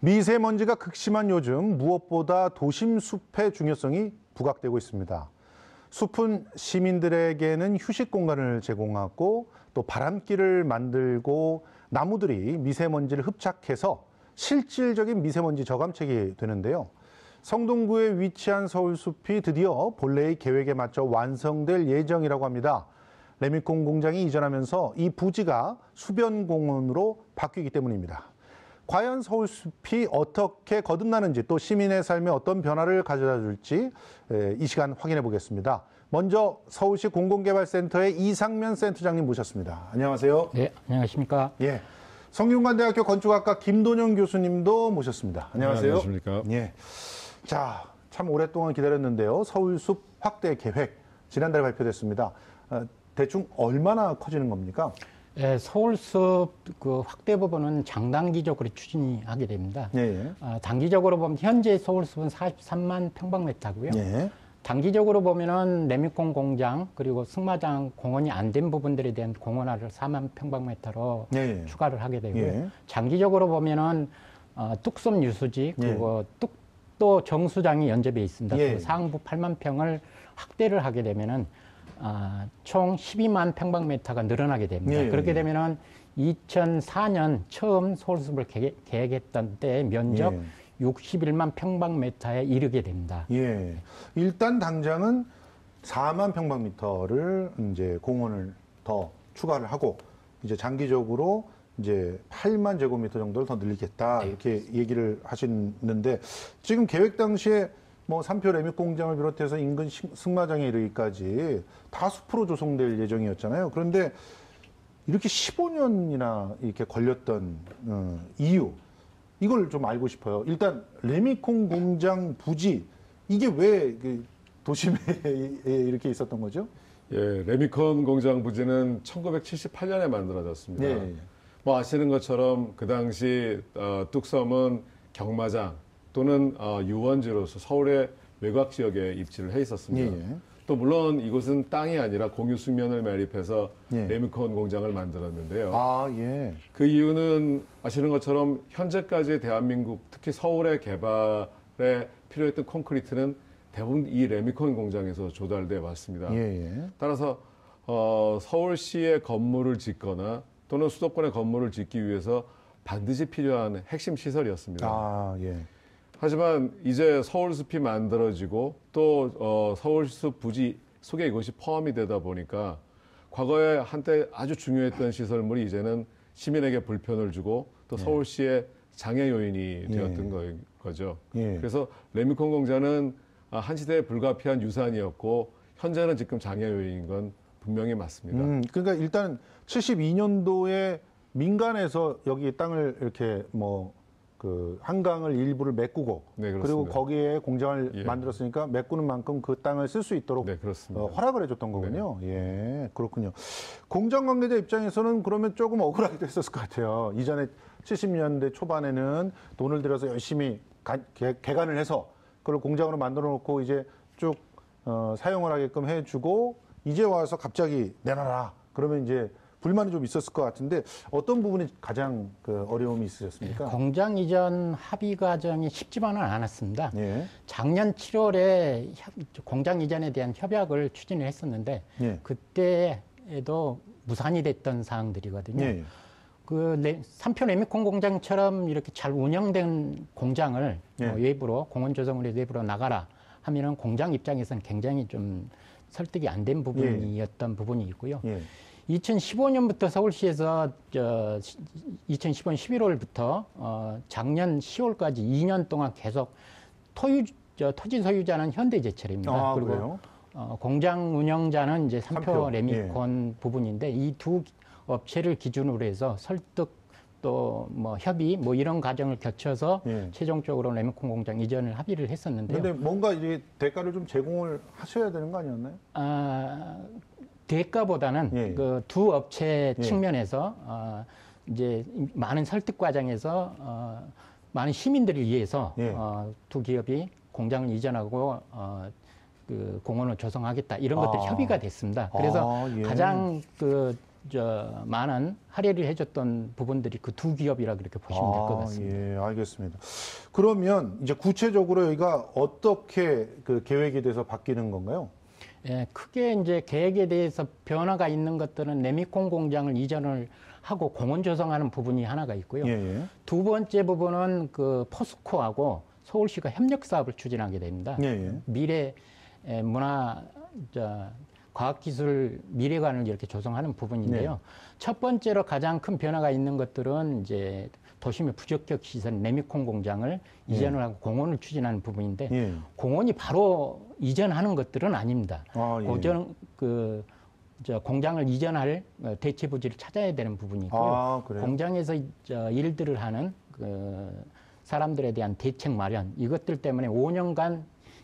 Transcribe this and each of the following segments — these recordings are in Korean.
미세먼지가 극심한 요즘 무엇보다 도심 숲의 중요성이 부각되고 있습니다. 숲은 시민들에게는 휴식 공간을 제공하고 또 바람길을 만들고 나무들이 미세먼지를 흡착해서 실질적인 미세먼지 저감책이 되는데요. 성동구에 위치한 서울숲이 드디어 본래의 계획에 맞춰 완성될 예정이라고 합니다. 레미콘 공장이 이전하면서 이 부지가 수변공원으로 바뀌기 때문입니다. 과연 서울숲이 어떻게 거듭나는지 또 시민의 삶에 어떤 변화를 가져다 줄지 이 시간 확인해 보겠습니다. 먼저 서울시 공공개발센터의 이상면 센터장님 모셨습니다. 안녕하세요. 네, 안녕하십니까. 예, 성균관대학교 건축학과 김돈영 교수님도 모셨습니다. 안녕하세요. 네, 안녕하십니까. 예, 자, 참 오랫동안 기다렸는데요. 서울숲 확대 계획 지난달에 발표됐습니다. 대충 얼마나 커지는 겁니까? 네, 서울숲 그 확대 부분은 장단기적으로 추진하게 됩니다. 예. 단기적으로 보면 현재 서울숲은 43만 평방미터고요. 예. 단기적으로 보면은 레미콘 공장 그리고 승마장 공원이 안 된 부분들에 대한 공원화를 4만 평방미터로 예. 추가를 하게 되고요. 예. 장기적으로 보면은 뚝섬 유수지 그리고 뚝도 정수장이 연접해 있습니다. 예. 그 상부 8만 평을 확대를 하게 되면은 총 12만 평방미터가 늘어나게 됩니다. 예. 그렇게 되면은 2004년 처음 서울숲을 계획했던 때 면적 61만 평방미터에 이르게 됩니다. 예. 일단 당장은 4만 평방미터를 이제 공원을 더 추가를 하고 이제 장기적으로 이제 8만 제곱미터 정도를 더 늘리겠다 이렇게 얘기를 하시는데 지금 계획 당시에 뭐 삼표 레믹 공장을 비롯해서 인근 승마장에 이르기까지 다 숲으로 조성될 예정이었잖아요. 그런데 이렇게 15년이나 이렇게 걸렸던 이유 이걸 좀 알고 싶어요. 일단 레미콘 공장 부지 이게 왜 도심에 이렇게 있었던 거죠? 예, 레미콘 공장 부지는 1978년에 만들어졌습니다. 예. 뭐 아시는 것처럼 그 당시 뚝섬은 경마장 또는 유원지로서 서울의 외곽 지역에 입지를 해 있었습니다. 예. 또 물론 이곳은 땅이 아니라 공유 수면을 매립해서 예. 레미콘 공장을 만들었는데요. 아, 예. 그 이유는 아시는 것처럼 현재까지 대한민국 특히 서울의 개발에 필요했던 콘크리트는 대부분 이 레미콘 공장에서 조달돼 왔습니다. 예. 따라서 서울시의 건물을 짓거나 또는 수도권의 건물을 짓기 위해서 반드시 필요한 핵심 시설이었습니다. 아, 예. 하지만 이제 서울숲이 만들어지고 또 서울숲 부지 속에 이것이 포함이 되다 보니까 과거에 한때 아주 중요했던 시설물이 이제는 시민에게 불편을 주고 또 서울시의 장애 요인이 되었던 거죠. 예. 그래서 레미콘 공장은 한 시대에 불가피한 유산이었고 현재는 지금 장애 요인인 건 분명히 맞습니다. 그러니까 일단 72년도에 민간에서 여기 땅을 이렇게 그 한강을 일부를 메꾸고 네, 그리고 그렇습니다. 거기에 공장을 예. 만들었으니까 메꾸는 만큼 그 땅을 쓸 수 있도록 네, 그렇습니다. 허락을 해줬던 거군요. 예, 그렇군요. 공장 관계자 입장에서는 그러면 조금 억울하기도 했었을 것 같아요. 이전에 70년대 초반에는 돈을 들여서 열심히 개간을 해서 그걸 공장으로 만들어 놓고 이제 쭉 사용을 하게끔 해주고 이제 와서 갑자기 내놔라. 그러면 이제 불만이 좀 있었을 것 같은데 어떤 부분이 가장 어려움이 있으셨습니까? 공장 이전 합의 과정이 쉽지만은 않았습니다. 예. 작년 7월에 공장 이전에 대한 협약을 추진을 했었는데 예. 그때에도 무산이 됐던 사항들이거든요. 예. 삼표 레미콘 공장처럼 이렇게 잘 운영된 공장을 예. 외부로 공원 조성으로 외부로 나가라 하면은 공장 입장에서는 굉장히 좀 설득이 안 된 부분이었던 부분이 있고요. 예. 2015년부터 서울시에서 2015년 11월부터 작년 10월까지 2년 동안 계속 토지 소유자는 현대제철입니다. 아, 그리고 그래요? 공장 운영자는 이제 삼표. 삼표 레미콘 부분인데 이 두 업체를 기준으로 해서 설득 또 협의 이런 과정을 거쳐서 최종적으로 레미콘 공장 이전을 합의를 했었는데요. 근데 뭔가 이제 대가를 좀 제공을 하셔야 되는 거 아니었나요? 대가보다는 그 두 업체 측면에서 이제 많은 설득 과정에서 많은 시민들을 위해서 두 기업이 공장을 이전하고 그 공원을 조성하겠다 이런 것들이 협의가 됐습니다. 그래서 가장 많은 할애를 해줬던 부분들이 그 두 기업이라 그렇게 보시면 될 것 같습니다. 예, 알겠습니다. 그러면 이제 구체적으로 여기가 어떻게 그 계획에 대해서 바뀌는 건가요? 예, 크게 이제 계획에 대해서 변화가 있는 것들은 레미콘 공장을 이전을 하고 공원 조성하는 부분이 하나가 있고요. 예, 예. 두 번째 부분은 그 포스코하고 서울시가 협력 사업을 추진하게 됩니다. 예, 예. 미래 문화 과학기술 미래관을 이렇게 조성하는 부분인데요. 네. 첫 번째로 가장 큰 변화가 있는 것들은 이제 도심의 부적격 시설 레미콘 공장을 이전을 하고 공원을 추진하는 부분인데 예. 공원이 바로 이전하는 것들은 아닙니다. 아, 예. 공장을 이전할 대체 부지를 찾아야 되는 부분이 있고요. 아, 그래요? 공장에서 일들을 하는 그 사람들에 대한 대책 마련 이것들 때문에 5년간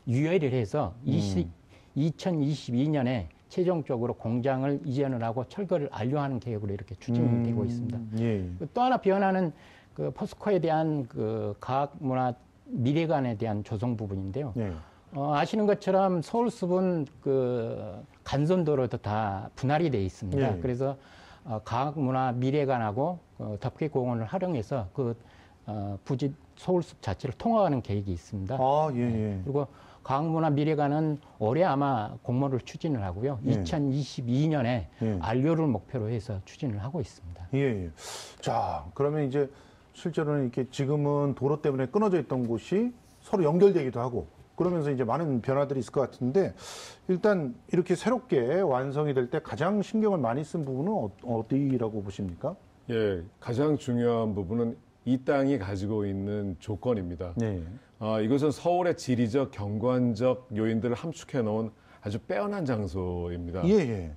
유예를 해서 2022년에 최종적으로 공장을 이전을 하고 철거를 완료하는 계획으로 이렇게 추진되고 있습니다. 예. 또 하나 변화는 그 포스코에 대한 그 과학문화 미래관에 대한 조성 부분인데요. 예. 아시는 것처럼 서울숲은 그 간선도로도 다 분할이 돼 있습니다. 예. 그래서 과학문화 미래관하고 덮개공원을 활용해서 그 부지 서울숲 자체를 통합하는 계획이 있습니다. 아, 예, 예. 그리고 과학문화 미래관은 올해 아마 공모를 추진을 하고요. 예. 2022년에 예. 완료를 목표로 해서 추진을 하고 있습니다. 예, 예. 자, 그러면 이제 실제로는 이렇게 지금은 도로 때문에 끊어져 있던 곳이 서로 연결되기도 하고 그러면서 이제 많은 변화들이 있을 것 같은데 일단 이렇게 새롭게 완성이 될 때 가장 신경을 많이 쓴 부분은 어디라고 보십니까? 예, 가장 중요한 부분은 이 땅이 가지고 있는 조건입니다. 네. 이것은 서울의 지리적, 경관적 요인들을 함축해 놓은 아주 빼어난 장소입니다. 예, 예.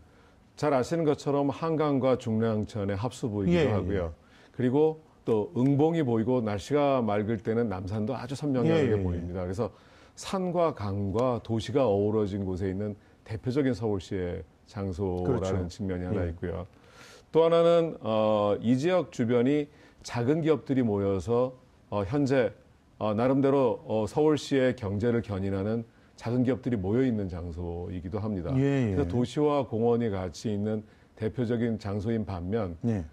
잘 아시는 것처럼 한강과 중랑천의 합수부이기도 예, 하고요. 예. 그리고 또 응봉이 보이고 날씨가 맑을 때는 남산도 아주 선명하게 예, 예, 보입니다. 그래서 산과 강과 도시가 어우러진 곳에 있는 대표적인 서울시의 장소라는 그렇죠. 측면이 하나 예. 있고요. 또 하나는 이 지역 주변이 작은 기업들이 모여서 현재 나름대로 서울시의 경제를 견인하는 작은 기업들이 모여 있는 장소이기도 합니다. 예, 예. 그래서 도시와 공원이 같이 있는 대표적인 장소인 반면 네.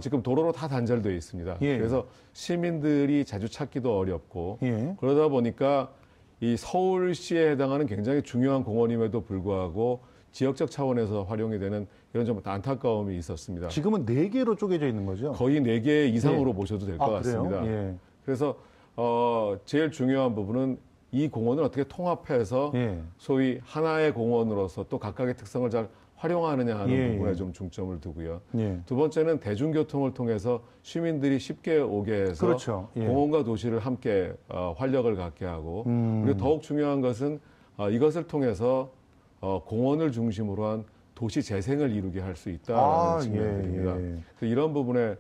지금 도로로 다 단절되어 있습니다. 예. 그래서 시민들이 자주 찾기도 어렵고 예. 그러다 보니까 이 서울시에 해당하는 굉장히 중요한 공원임에도 불구하고 지역적 차원에서 활용이 되는 이런 좀 안타까움이 있었습니다. 지금은 4개로 쪼개져 있는 거죠? 거의 4개 이상으로 예. 보셔도 될 것 그래요? 같습니다. 예. 그래서 제일 중요한 부분은 이 공원을 어떻게 통합해서 예. 소위 하나의 공원으로서 또 각각의 특성을 잘 활용하느냐 하는 예, 부분에 예. 좀 중점을 두고요. 예. 두 번째는 대중교통을 통해서 시민들이 쉽게 오게 해서 그렇죠. 예. 공원과 도시를 함께 활력을 갖게 하고 그리고 더욱 중요한 것은 이것을 통해서 공원을 중심으로 한 도시 재생을 이루게 할 수 있다는 측면들입니다. 예, 예. 그래서 이런 부분에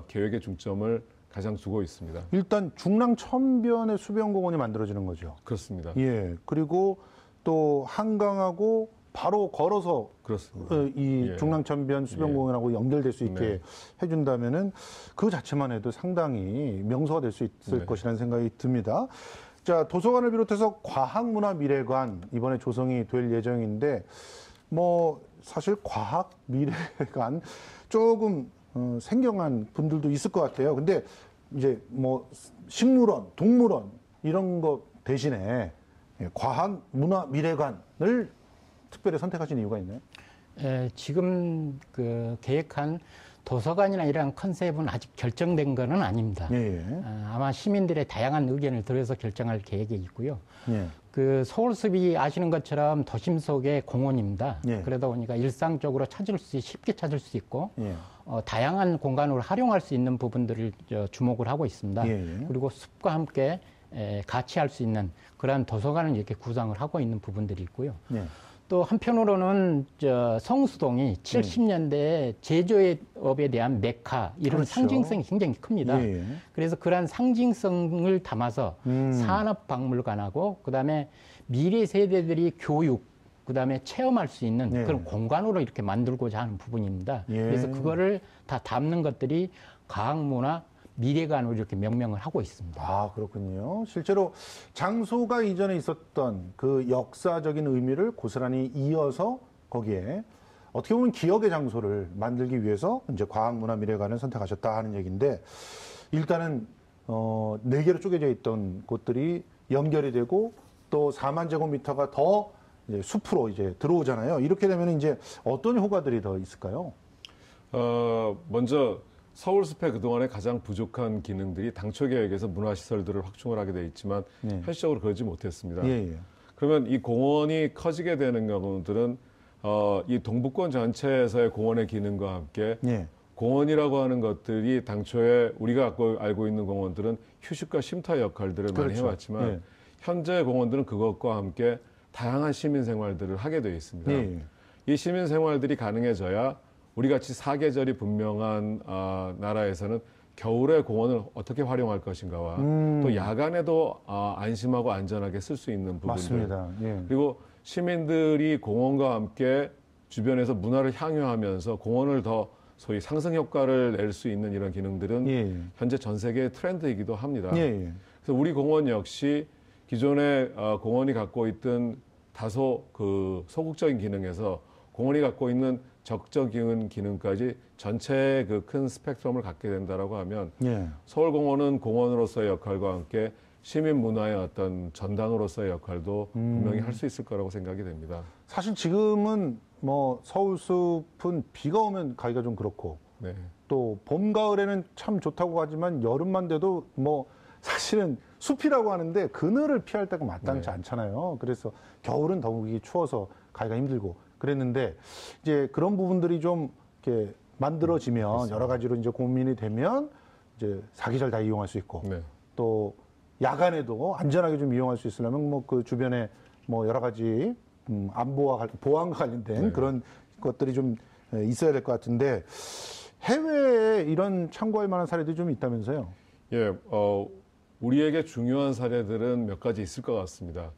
계획의 중점을 가장 두고 있습니다. 일단 중랑천변의 수변공원이 만들어지는 거죠. 그렇습니다. 예. 그리고 또 한강하고 바로 걸어서 그렇습니다. 이 예. 중랑천변 수변공원하고 연결될 수 있게 네. 해준다면은 그 자체만 해도 상당히 명소가 될 수 있을 네. 것이라는 생각이 듭니다. 자, 도서관을 비롯해서 과학문화미래관 이번에 조성이 될 예정인데 뭐 사실 과학미래관 조금 생경한 분들도 있을 것 같아요. 근데 이제 뭐 식물원, 동물원 이런 거 대신에 과학문화미래관을 특별히 선택하신 이유가 있나요? 지금 그 계획한 도서관이나 이런 컨셉은 아직 결정된 거는 아닙니다. 예, 예. 아마 시민들의 다양한 의견을 들어서 결정할 계획이 있고요. 예. 그 서울숲이 아시는 것처럼 도심 속의 공원입니다. 예. 그러다 보니까 일상적으로 쉽게 찾을 수 있고 예. 다양한 공간으로 활용할 수 있는 부분들을 주목을 하고 있습니다. 예, 예. 그리고 숲과 함께 같이 할 수 있는 그러한 도서관을 이렇게 구상을 하고 있는 부분들이 있고요. 예. 또 한편으로는 성수동이 70년대에 제조업에 대한 메카 이런 그렇죠. 상징성이 굉장히 큽니다. 예, 예. 그래서 그러한 상징성을 담아서 산업박물관하고 그다음에 미래 세대들이 교육 그다음에 체험할 수 있는 예. 그런 공간으로 이렇게 만들고자 하는 부분입니다. 예. 그래서 그거를 다 담는 것들이 과학문화 미래관으로 이렇게 명명을 하고 있습니다. 아, 그렇군요. 실제로 장소가 이전에 있었던 그 역사적인 의미를 고스란히 이어서 거기에 어떻게 보면 기억의 장소를 만들기 위해서 이제 과학문화미래관을 선택하셨다 하는 얘기인데 일단은 4개로 쪼개져 있던 곳들이 연결이 되고 또 4만 제곱미터가 더 이제 숲으로 이제 들어오잖아요. 이렇게 되면 이제 어떤 효과들이 더 있을까요? 먼저 서울숲의 그동안에 가장 부족한 기능들이 당초 계획에서 문화시설들을 확충을 하게 돼 있지만 네. 현실적으로 그러지 못했습니다. 예, 예. 그러면 이 공원이 커지게 되는 경우들은 이 동북권 전체에서의 공원의 기능과 함께 예. 공원이라고 하는 것들이 당초에 우리가 알고 있는 공원들은 휴식과 쉼터 역할들을 많이 그렇죠. 해왔지만 예. 현재 공원들은 그것과 함께 다양한 시민 생활들을 하게 되어 있습니다. 예. 이 시민 생활들이 가능해져야 우리 같이 사계절이 분명한 나라에서는 겨울에 공원을 어떻게 활용할 것인가와 또 야간에도 안심하고 안전하게 쓸 수 있는 부분들. 맞습니다. 예. 그리고 시민들이 공원과 함께 주변에서 문화를 향유하면서 공원을 더 소위 상승 효과를 낼 수 있는 이런 기능들은 예. 현재 전 세계의 트렌드이기도 합니다. 예, 예. 그래서 우리 공원 역시 기존에 공원이 갖고 있던 다소 그 소극적인 기능에서 공원이 갖고 있는 적적인 기능까지 전체의 그 큰 스펙트럼을 갖게 된다라고 하면 예. 서울공원은 공원으로서의 역할과 함께 시민 문화의 어떤 전당으로서의 역할도 분명히 할 수 있을 거라고 생각이 됩니다. 사실 지금은 뭐 서울숲은 비가 오면 가기가 좀 그렇고 네. 또 봄, 가을에는 참 좋다고 하지만 여름만 돼도 뭐 사실은 숲이라고 하는데 그늘을 피할 때가 마땅치 않잖아요. 그래서 겨울은 더욱이 추워서 가기가 힘들고 그랬는데 이제 그런 부분들이 좀 이렇게 만들어지면 여러 가지로 이제 고민이 되면 이제 사계절 다 이용할 수 있고 네. 또 야간에도 안전하게 좀 이용할 수 있으려면 뭐 그 주변에 뭐 여러 가지 안보와 보안과 관련된 그런 것들이 좀 있어야 될 것 같은데 해외에 이런 참고할 만한 사례들이 좀 있다면서요? 예, 우리에게 중요한 사례들은 몇 가지 있을 것 같습니다.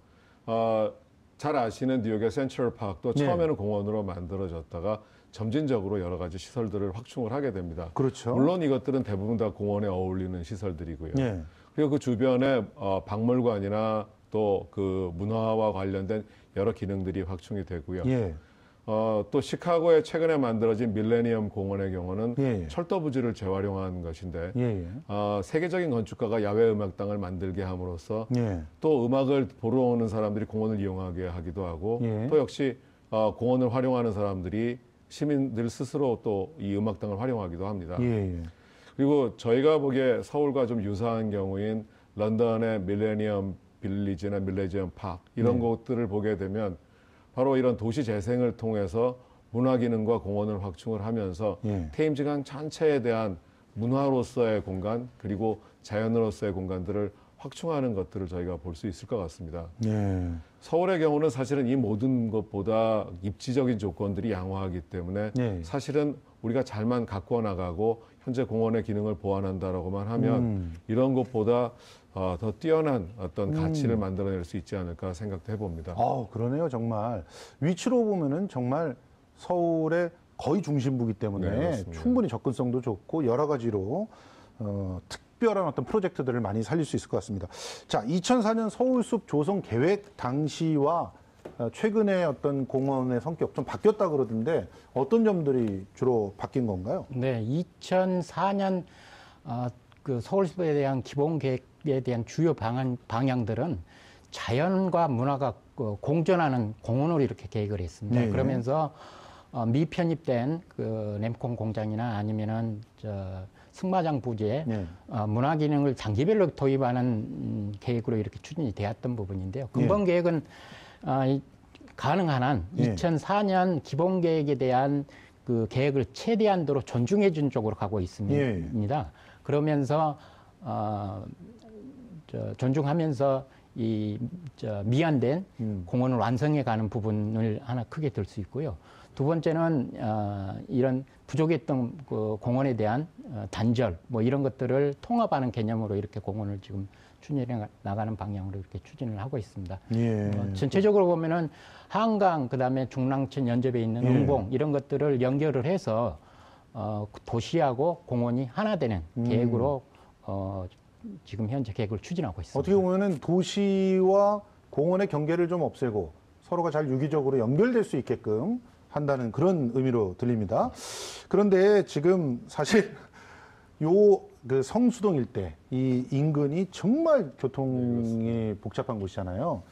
잘 아시는 뉴욕의 센트럴파크도 처음에는 공원으로 만들어졌다가 점진적으로 여러 가지 시설들을 확충을 하게 됩니다. 그렇죠. 물론 이것들은 대부분 다 공원에 어울리는 시설들이고요. 예. 그리고 그 주변에 박물관이나 또 그 문화와 관련된 여러 기능들이 확충이 되고요. 예. 또 시카고에 최근에 만들어진 밀레니엄 공원의 경우는 예. 철도 부지를 재활용한 것인데 예. 세계적인 건축가가 야외 음악당을 만들게 함으로써 예. 또 음악을 보러 오는 사람들이 공원을 이용하게 하기도 하고 예. 또 역시 공원을 활용하는 사람들이 시민들 스스로 또 이 음악당을 활용하기도 합니다. 예. 그리고 저희가 보기에 서울과 좀 유사한 경우인 런던의 밀레니엄 빌리지나 밀레니엄 파크 이런 곳들을 보게 되면 바로 이런 도시 재생을 통해서 문화 기능과 공원을 확충을 하면서 테임즈강 전체에 대한 문화로서의 공간 그리고 자연으로서의 공간들을 확충하는 것들을 저희가 볼 수 있을 것 같습니다. 예. 서울의 경우는 사실은 이 모든 것보다 입지적인 조건들이 양호하기 때문에 사실은 우리가 잘만 가꾸어 나가고 현재 공원의 기능을 보완한다라고만 하면 이런 것보다 더 뛰어난 어떤 가치를 만들어낼 수 있지 않을까 생각도 해봅니다. 그러네요, 정말. 위치로 보면은 정말 서울의 거의 중심부기 때문에 맞습니다. 충분히 접근성도 좋고 여러 가지로 특별한 어떤 프로젝트들을 많이 살릴 수 있을 것 같습니다. 자, 2004년 서울숲 조성 계획 당시와 최근에 어떤 공원의 성격 좀 바뀌었다 그러던데 어떤 점들이 주로 바뀐 건가요? 네, 2004년 그 서울숲에 대한 기본 계획에 대한 주요 방향들은 자연과 문화가 공존하는 공원으로 이렇게 계획을 했습니다. 네. 그러면서 미편입된 그 램콘 공장이나 아니면은 승마장 부지에 문화 기능을 장기별로 도입하는 계획으로 이렇게 추진이 되었던 부분인데요. 근본 계획은 가능한 한 2004년 기본 계획에 대한 그 계획을 최대한도로 존중해 준 쪽으로 가고 있습니다. 그러면서 존중하면서 미안된 공원을 완성해 가는 부분을 하나 크게 들 수 있고요. 두 번째는 이런 부족했던 그 공원에 대한 단절 뭐 이런 것들을 통합하는 개념으로 이렇게 공원을 지금 추진해 나가는 방향으로 이렇게 추진을 하고 있습니다. 전체적으로 보면은 한강 그다음에 중랑천 연접에 있는 응봉 이런 것들을 연결을 해서 도시하고 공원이 하나 되는 계획으로 지금 현재 계획을 추진하고 있습니다. 어떻게 보면은 도시와 공원의 경계를 좀 없애고 서로가 잘 유기적으로 연결될 수 있게끔 한다는 그런 의미로 들립니다. 그런데 지금 사실 그 성수동 일대 이 인근이 정말 교통이 복잡한 곳이잖아요.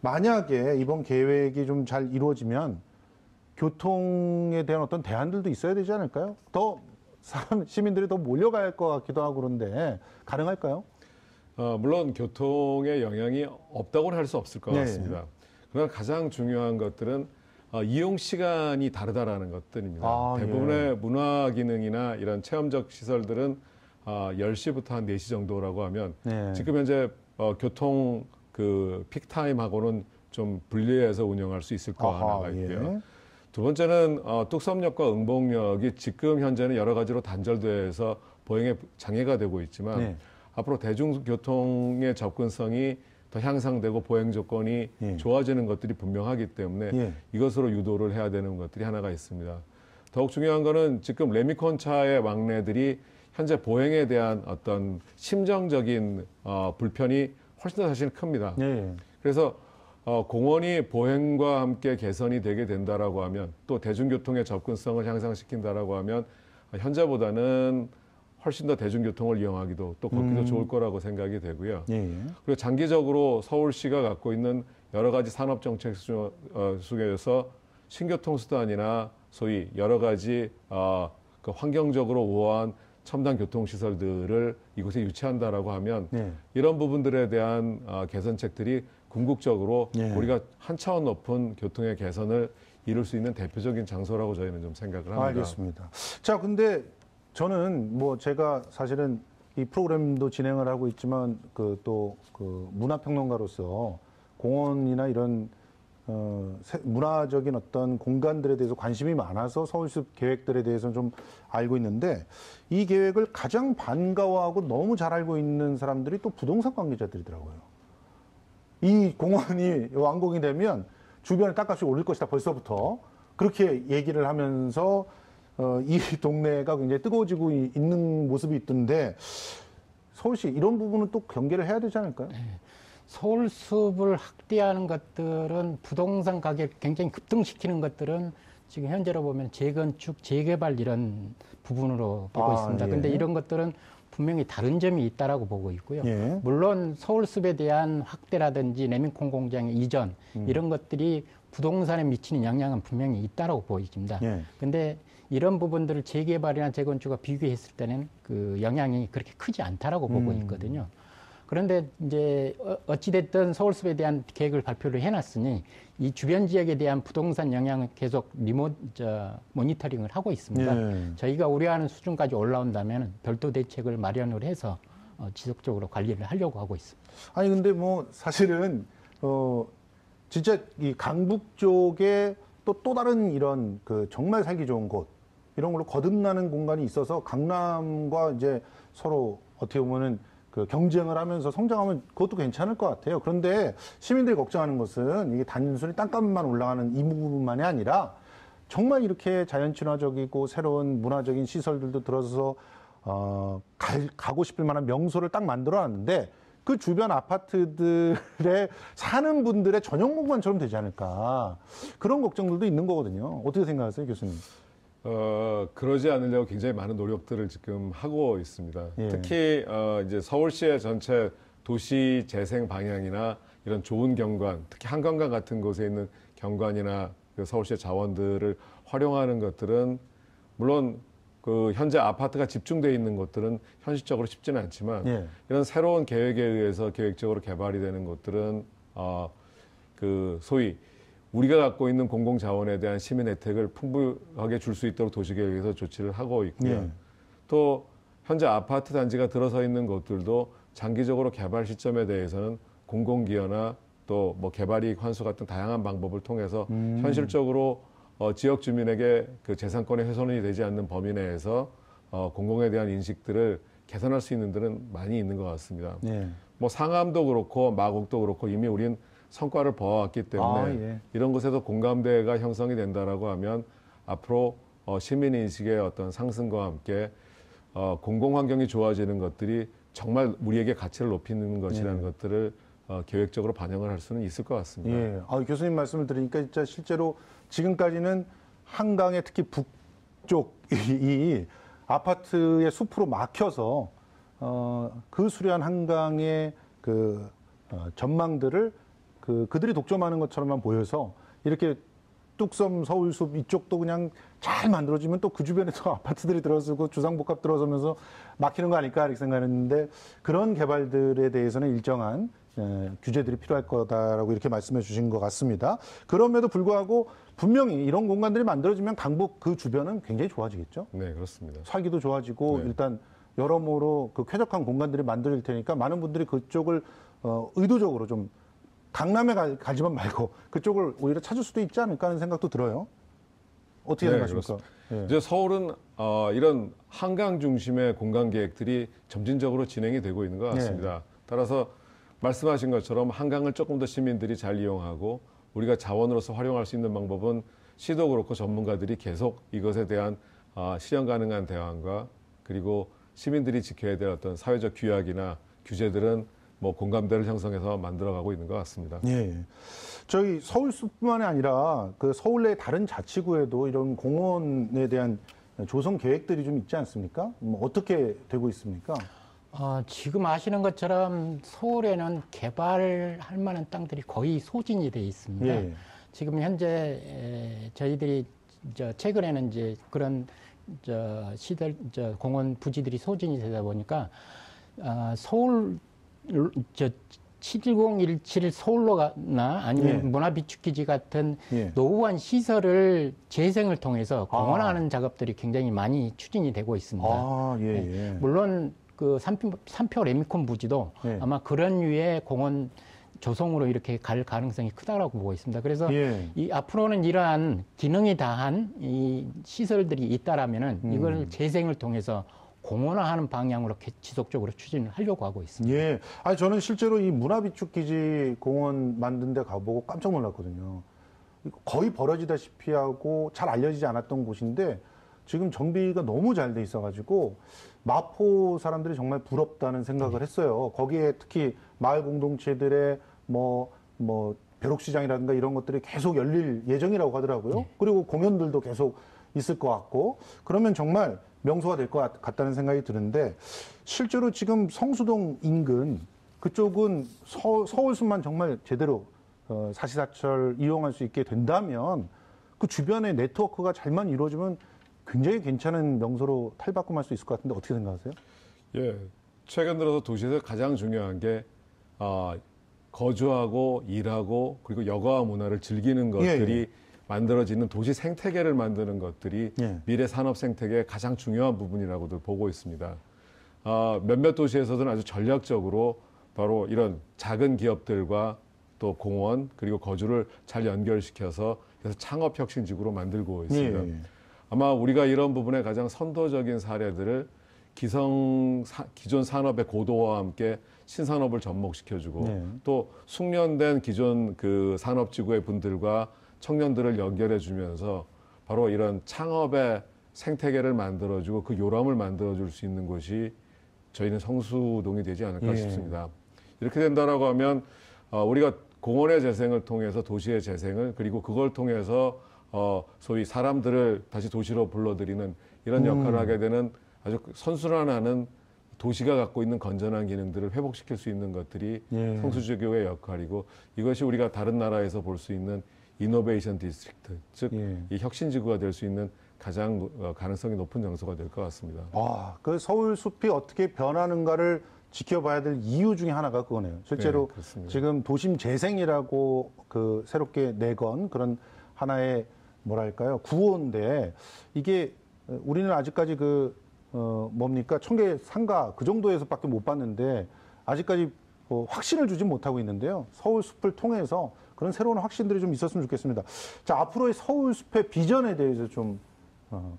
만약에 이번 계획이 좀 잘 이루어지면 교통에 대한 어떤 대안들도 있어야 되지 않을까요? 더 시민들이 더 몰려갈 것 같기도 하고 그런데 가능할까요? 물론 교통에 영향이 없다고는 할 수 없을 것 같습니다. 그러나 가장 중요한 것들은 이용 시간이 다르다라는 것들입니다. 대부분의 문화 기능이나 이런 체험적 시설들은 10시부터 한 4시 정도라고 하면 지금 현재 교통 그 픽타임하고는 좀 분리해서 운영할 수 있을 거 하나가 있고요. 두 번째는 뚝섬역과 응봉역이 지금 현재는 여러 가지로 단절돼서 보행에 장애가 되고 있지만 앞으로 대중교통의 접근성이 더 향상되고 보행 조건이 좋아지는 것들이 분명하기 때문에 이것으로 유도를 해야 되는 것들이 하나가 있습니다. 더욱 중요한 거는 지금 레미콘 차의 왕래들이 현재 보행에 대한 어떤 심정적인 불편이 훨씬 더 사실 큽니다. 그래서 공원이 보행과 함께 개선이 되게 된다라고 하면 또 대중교통의 접근성을 향상시킨다라고 하면 현재보다는 훨씬 더 대중교통을 이용하기도 또 걷기도 좋을 거라고 생각이 되고요. 그리고 장기적으로 서울시가 갖고 있는 여러 가지 산업 정책 속에서 신교통 수단이나 소위 여러 가지 그 환경적으로 우아한 첨단 교통 시설들을 이곳에 유치한다라고 하면 이런 부분들에 대한 개선책들이 궁극적으로 우리가 한 차원 높은 교통의 개선을 이룰 수 있는 대표적인 장소라고 저희는 좀 생각을 합니다. 알겠습니다. 자, 근데 저는 뭐 제가 사실은 이 프로그램도 진행을 하고 있지만 또 문화평론가로서 공원이나 이런 문화적인 어떤 공간들에 대해서 관심이 많아서 서울숲 계획들에 대해서는 좀 알고 있는데 이 계획을 가장 반가워하고 너무 잘 알고 있는 사람들이 또 부동산 관계자들이더라고요. 이 공원이 완공이 되면 주변에 땅값이 오를 것이다 벌써부터 그렇게 얘기를 하면서 이 동네가 굉장히 뜨거워지고 있는 모습이 있던데 서울시 이런 부분은 또 경계를 해야 되지 않을까요? 서울숲을 확대하는 것들은 부동산 가격 굉장히 급등시키는 것들은 지금 현재로 보면 재건축, 재개발 이런 부분으로 보고 있습니다. 그런데 이런 것들은 분명히 다른 점이 있다라고 보고 있고요. 물론 서울숲에 대한 확대라든지 레미콘 공장의 이전 이런 것들이 부동산에 미치는 영향은 분명히 있다라고 보입니다. 그런데 이런 부분들을 재개발이나 재건축과 비교했을 때는 그 영향이 그렇게 크지 않다라고 보고 있거든요. 그런데 이제 어찌됐든 서울숲에 대한 계획을 발표를 해놨으니 이 주변 지역에 대한 부동산 영향을 계속 모니터링을 하고 있습니다. 저희가 우려하는 수준까지 올라온다면 별도 대책을 마련을 해서 지속적으로 관리를 하려고 하고 있습니다. 아니 근데 뭐 사실은 진짜 이 강북 쪽에 또 다른 이런 그 정말 살기 좋은 곳 이런 걸로 거듭나는 공간이 있어서 강남과 이제 서로 어떻게 보면은 그 경쟁을 하면서 성장하면 그것도 괜찮을 것 같아요. 그런데 시민들이 걱정하는 것은 이게 단순히 땅값만 올라가는 이 부분만이 아니라 정말 이렇게 자연 친화적이고 새로운 문화적인 시설들도 들어서 가고 싶을 만한 명소를 딱 만들어놨는데 그 주변 아파트들에 사는 분들의 전용 공간처럼 되지 않을까 그런 걱정들도 있는 거거든요. 어떻게 생각하세요, 교수님? 그러지 않으려고 굉장히 많은 노력들을 지금 하고 있습니다. 특히 이제 서울시의 전체 도시 재생 방향이나 이런 좋은 경관, 특히 한강강 같은 곳에 있는 경관이나 그 서울시의 자원들을 활용하는 것들은 물론 그 현재 아파트가 집중되어 있는 곳들은 현실적으로 쉽지는 않지만 이런 새로운 계획에 의해서 계획적으로 개발이 되는 곳들은 그 소위 우리가 갖고 있는 공공자원에 대한 시민 혜택을 풍부하게 줄 수 있도록 도시계획에서 조치를 하고 있고요. 또 현재 아파트 단지가 들어서 있는 곳들도 장기적으로 개발 시점에 대해서는 공공기여나 또 뭐 개발이익 환수 같은 다양한 방법을 통해서 현실적으로 지역 주민에게 그 재산권의 훼손이 되지 않는 범위 내에서 공공에 대한 인식들을 개선할 수 있는 데는 많이 있는 것 같습니다. 뭐 상암도 그렇고 마곡도 그렇고 이미 우린 성과를 보아왔기 때문에 이런 곳에서 공감대가 형성이 된다라고 하면 앞으로 시민 인식의 어떤 상승과 함께 공공 환경이 좋아지는 것들이 정말 우리에게 가치를 높이는 것이라는 것들을 계획적으로 반영을 할 수는 있을 것 같습니다. 교수님 말씀을 들으니까 진짜 실제로 지금까지는 한강의 특히 북쪽이 아파트의 숲으로 막혀서 그 수려한 한강의 그 전망들을 그들이 독점하는 것처럼만 보여서 이렇게 뚝섬 서울숲 이쪽도 그냥 잘 만들어지면 또 그 주변에도 아파트들이 들어서고 주상복합 들어서면서 막히는 거 아닐까 이렇게 생각했는데 그런 개발들에 대해서는 일정한 규제들이 필요할 거다라고 이렇게 말씀해 주신 것 같습니다. 그럼에도 불구하고 분명히 이런 공간들이 만들어지면 강북 그 주변은 굉장히 좋아지겠죠. 네, 그렇습니다. 살기도 좋아지고 네. 일단 여러모로 그 쾌적한 공간들이 만들어질 테니까 많은 분들이 그쪽을 의도적으로 좀 강남에 가지만 말고 그쪽을 오히려 찾을 수도 있지 않을까 하는 생각도 들어요. 어떻게 네, 생각하십니까? 예. 이제 서울은 이런 한강 중심의 공간 계획들이 점진적으로 진행이 되고 있는 것 같습니다. 네. 따라서 말씀하신 것처럼 한강을 조금 더 시민들이 잘 이용하고 우리가 자원으로서 활용할 수 있는 방법은 시도 그렇고 전문가들이 계속 이것에 대한 실현 가능한 대안과 그리고 시민들이 지켜야 될 어떤 사회적 규약이나 규제들은 뭐 공감대를 형성해서 만들어가고 있는 것 같습니다. 예. 저희 서울숲뿐만이 아니라 그 서울 내 다른 자치구에도 이런 공원에 대한 조성 계획들이 좀 있지 않습니까? 뭐 어떻게 되고 있습니까? 지금 아시는 것처럼 서울에는 개발할 만한 땅들이 거의 소진이 돼 있습니다. 예. 지금 현재 저희들이 최근에는 이제 그런 공원 부지들이 소진이 되다 보니까 서울 71017 서울로나 아니면 예. 문화비축기지 같은 예. 노후한 시설을 재생을 통해서 공헌하는 작업들이 굉장히 많이 추진이 되고 있습니다. 예. 물론 그 삼표 레미콘 부지도 예. 아마 그런 류의 공원 조성으로 이렇게 갈 가능성이 크다라고 보고 있습니다. 그래서 예. 이 앞으로는 이러한 기능이 다한 이 시설들이 있다라면은 이걸 재생을 통해서 공원화하는 방향으로 지속적으로 추진을 하려고 하고 있습니다. 예. 아니, 저는 실제로 이 문화비축기지 공원 만든 데 가보고 깜짝 놀랐거든요. 거의 벌어지다시피 하고 잘 알려지지 않았던 곳인데 지금 정비가 너무 잘 돼 있어가지고 마포 사람들이 정말 부럽다는 생각을 했어요. 거기에 특히 마을 공동체들의 벼룩시장이라든가 이런 것들이 계속 열릴 예정이라고 하더라고요. 그리고 공연들도 계속 있을 것 같고 그러면 정말 명소가 될 것 같다는 생각이 드는데 실제로 지금 성수동 인근 그쪽은 서울숲만 정말 제대로 사시사철 이용할 수 있게 된다면 그 주변의 네트워크가 잘만 이루어지면 굉장히 괜찮은 명소로 탈바꿈할 수 있을 것 같은데 어떻게 생각하세요? 예, 최근 들어서 도시에서 가장 중요한 게 거주하고 일하고 그리고 여가 문화를 즐기는 것들이 만들어지는 도시 생태계를 만드는 것들이 미래 산업 생태계의 가장 중요한 부분이라고도 보고 있습니다. 몇몇 도시에서는 아주 전략적으로 바로 이런 작은 기업들과 또 공원 그리고 거주를 잘 연결시켜서 그래서 창업 혁신 지구로 만들고 있습니다. 아마 우리가 이런 부분에 가장 선도적인 사례들을 기존 산업의 고도화와 함께 신산업을 접목시켜주고 또 숙련된 기존 그 산업지구의 분들과 청년들을 연결해주면서 바로 이런 창업의 생태계를 만들어주고 그 요람을 만들어줄 수 있는 곳이 저희는 성수동이 되지 않을까 싶습니다. 이렇게 된다라고 하면 우리가 공원의 재생을 통해서 도시의 재생을 그리고 그걸 통해서 소위 사람들을 다시 도시로 불러들이는 이런 역할을 하게 되는 아주 선순환하는 도시가 갖고 있는 건전한 기능들을 회복시킬 수 있는 것들이 성수지구의 역할이고 이것이 우리가 다른 나라에서 볼 수 있는 이노베이션 디스트릭트, 즉 이 혁신지구가 될 수 있는 가장 가능성이 높은 장소가 될 것 같습니다. 그 서울 숲이 어떻게 변하는가를 지켜봐야 될 이유 중에 하나가 그거네요. 실제로 지금 도심 재생이라고 그 새롭게 내건 그런 하나의 뭐랄까요 구호인데 이게 우리는 아직까지 뭡니까 청계 상가 그 정도에서밖에 못 봤는데 아직까지 확신을 주진 못하고 있는데요. 서울 숲을 통해서 그런 새로운 확신들이 좀 있었으면 좋겠습니다. 자, 앞으로의 서울 숲의 비전에 대해서 좀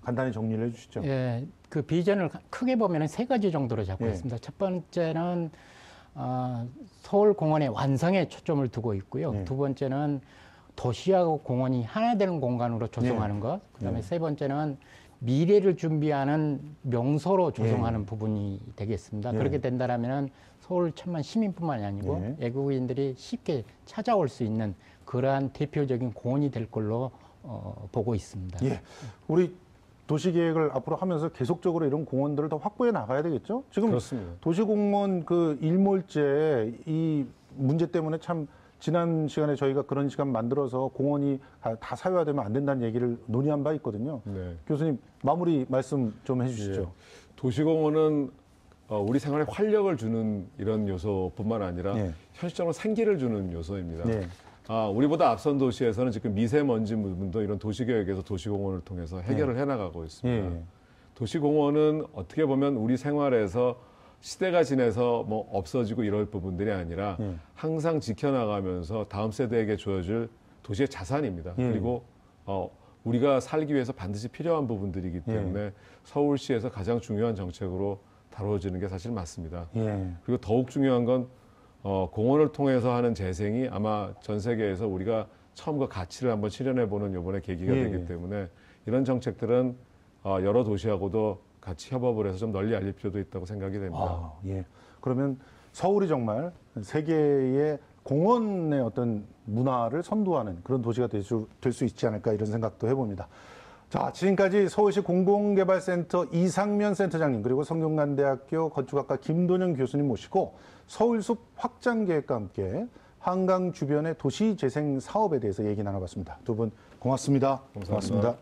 간단히 정리를 해주시죠. 예, 그 비전을 크게 보면 세 가지 정도로 잡고 있습니다. 첫 번째는 서울 공원의 완성에 초점을 두고 있고요. 두 번째는 도시하고 공원이 하나 되는 공간으로 조성하는 것. 그다음에 세 번째는 미래를 준비하는 명소로 조성하는 부분이 되겠습니다. 그렇게 된다라면 서울 천만 시민뿐만이 아니고 외국인들이 쉽게 찾아올 수 있는 그러한 대표적인 공원이 될 걸로 보고 있습니다. 예. 우리 도시계획을 앞으로 하면서 계속적으로 이런 공원들을 더 확보해 나가야 되겠죠? 지금 그렇습니다. 도시공원 그 일몰제 이 문제 때문에 참 지난 시간에 저희가 그런 시간 만들어서 공원이 다 사유화되면 안 된다는 얘기를 논의한 바 있거든요. 네. 교수님 마무리 말씀 좀 해주시죠. 예. 도시공원은 우리 생활에 활력을 주는 이런 요소뿐만 아니라 예. 현실적으로 생기를 주는 요소입니다. 네. 우리보다 앞선 도시에서는 지금 미세먼지 부분도 이런 도시계획에서 도시공원을 통해서 해결을 해나가고 있습니다. 예. 도시공원은 어떻게 보면 우리 생활에서 시대가 지내서 뭐 없어지고 이럴 부분들이 아니라 예. 항상 지켜나가면서 다음 세대에게 주어질 도시의 자산입니다. 예. 그리고 우리가 살기 위해서 반드시 필요한 부분들이기 때문에 서울시에서 가장 중요한 정책으로 다뤄지는 게 사실 맞습니다. 예. 그리고 더욱 중요한 건 공원을 통해서 하는 재생이 아마 전 세계에서 우리가 처음과 가치를 한번 실현해보는 이번에 계기가 예. 되기 때문에 이런 정책들은 여러 도시하고도 같이 협업을 해서 좀 널리 알릴 필요도 있다고 생각이 됩니다. 예. 그러면 서울이 정말 세계의 공원의 어떤 문화를 선도하는 그런 도시가 될 수 있지 않을까 이런 생각도 해봅니다. 자, 지금까지 서울시 공공개발센터 이상면 센터장님 그리고 성균관대학교 건축학과 김돈영 교수님 모시고 서울숲 확장계획과 함께 한강 주변의 도시재생 사업에 대해서 얘기 나눠봤습니다. 두 분 고맙습니다. 감사합니다.